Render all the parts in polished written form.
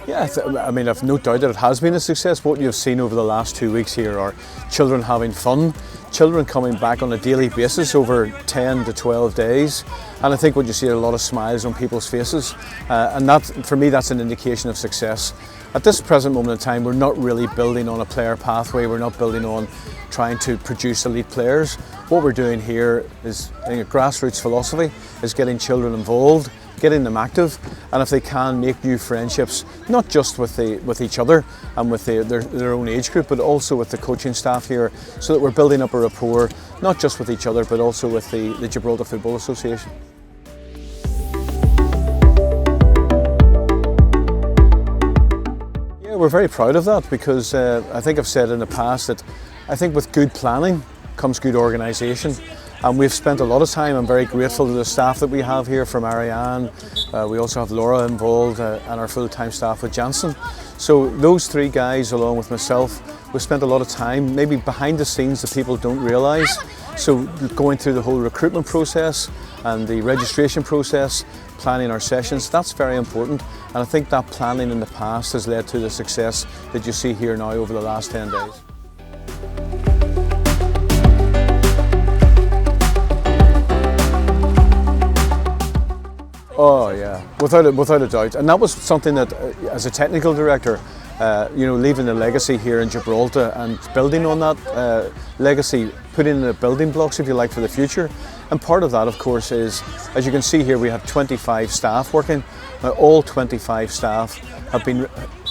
Yeah, I mean, I've no doubt that it has been a success. What you've seen over the last 2 weeks here are children having fun, children coming back on a daily basis over 10 to 12 days. And I think what you see are a lot of smiles on people's faces. And that, for me, that's an indication of success. At this present moment in time, we're not really building on a player pathway. We're not building on trying to produce elite players. What we're doing here is, I think, a grassroots philosophy is getting children involved, getting them active, and if they can, make new friendships, not just with each other and with their own age group, but also with the coaching staff here, so that we're building up a rapport, not just with each other, but also with the Gibraltar Football Association. Yeah, we're very proud of that, because I think I've said in the past that I think with good planning comes good organisation. And we've spent a lot of time. I'm very grateful to the staff that we have here from Ariane. We also have Laura involved and our full-time staff with Jansen. So those three guys, along with myself, we've spent a lot of time, maybe behind the scenes that people don't realise. So going through the whole recruitment process and the registration process, planning our sessions, that's very important. And I think that planning in the past has led to the success that you see here now over the last 10 days. Oh yeah, without a doubt, and that was something that, as a technical director, leaving a legacy here in Gibraltar and building on that legacy, putting in the building blocks, if you like, for the future. And part of that, of course, is, as you can see here, we have 25 staff working. Now, all 25 staff have been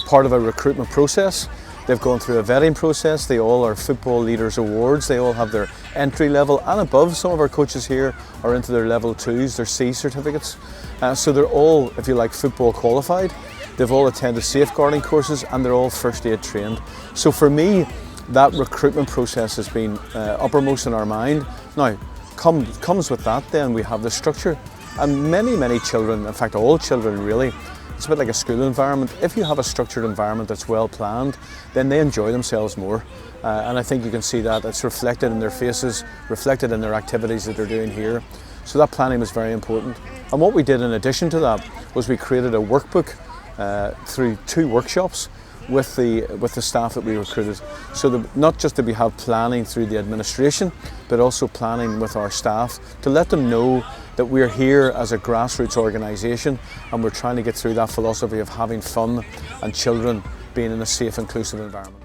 part of a recruitment process. They've gone through a vetting process. They all are Football Leaders Awards. They all have their entry level and above. Some of our coaches here are into their level 2s, their C certificates. So they're all, if you like, football qualified. They've all attended safeguarding courses and they're all first aid trained. So for me, that recruitment process has been uppermost in our mind. Now, comes with that then we have the structure. And many children, in fact all children really, it's a bit like a school environment. If you have a structured environment that's well planned, then they enjoy themselves more. And I think you can see that. It's reflected in their faces, reflected in their activities that they're doing here. So that planning was very important. And what we did in addition to that was we created a workbook through 2 workshops with the staff that we recruited. So not just that we have planning through the administration, but also planning with our staff to let them know that we're here as a grassroots organisation and we're trying to get through that philosophy of having fun and children being in a safe, inclusive environment.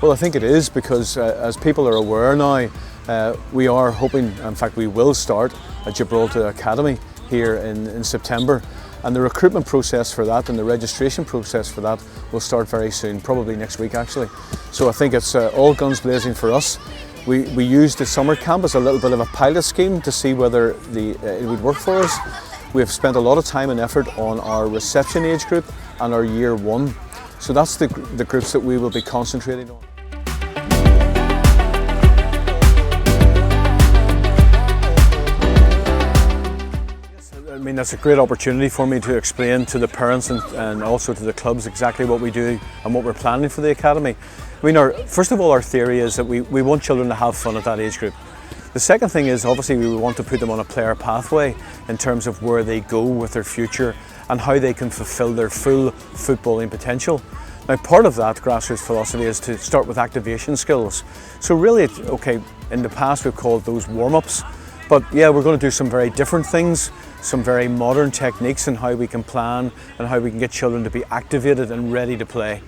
Well, I think it is, because as people are aware now, we are hoping, in fact we will start a Gibraltar Academy here in September, and the recruitment process for that and the registration process for that will start very soon, probably next week actually. So I think it's all guns blazing for us. We used the summer camp as a little bit of a pilot scheme to see whether it would work for us. We've spent a lot of time and effort on our reception age group and our year 1. So that's the groups that we will be concentrating on. I mean, that's a great opportunity for me to explain to the parents and also to the clubs exactly what we do and what we're planning for the academy. I mean, first of all, our theory is that we want children to have fun at that age group. The second thing is, obviously, we want to put them on a player pathway in terms of where they go with their future and how they can fulfil their full footballing potential. Now, part of that grassroots philosophy is to start with activation skills. So really, okay, in the past we've called those warm-ups, but yeah, we're going to do some very different things, some very modern techniques in how we can plan and how we can get children to be activated and ready to play.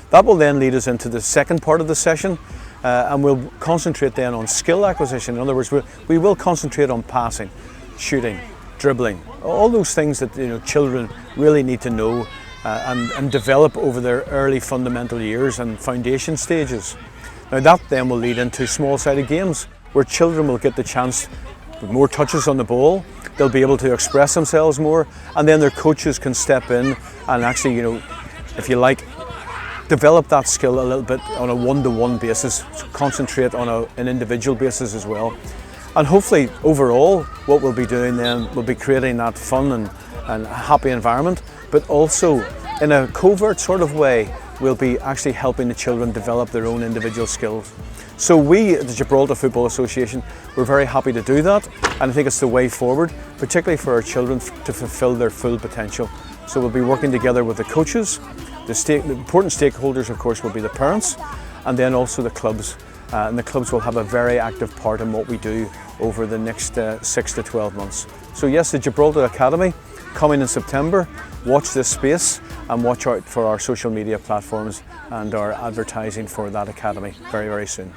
That will then lead us into the second part of the session, and we'll concentrate then on skill acquisition. In other words, we will concentrate on passing, shooting, dribbling, all those things that children really need to know and develop over their early fundamental years and foundation stages. Now that then will lead into small-sided games where children will get the chance with more touches on the ball, they'll be able to express themselves more, and then their coaches can step in and actually, if you like, develop that skill a little bit on a one-to-one basis, concentrate on an individual basis as well. And hopefully, overall, what we'll be doing then will be creating that fun and happy environment, but also in a covert sort of way, we'll be actually helping the children develop their own individual skills. So we at the Gibraltar Football Association, we're very happy to do that, and I think it's the way forward, particularly for our children to fulfil their full potential. So we'll be working together with the coaches, the important stakeholders of course will be the parents, and then also the clubs. And the clubs will have a very active part in what we do over the next 6 to 12 months. So yes, the Gibraltar Academy coming in September. Watch this space and watch out for our social media platforms and our advertising for that academy very, very soon.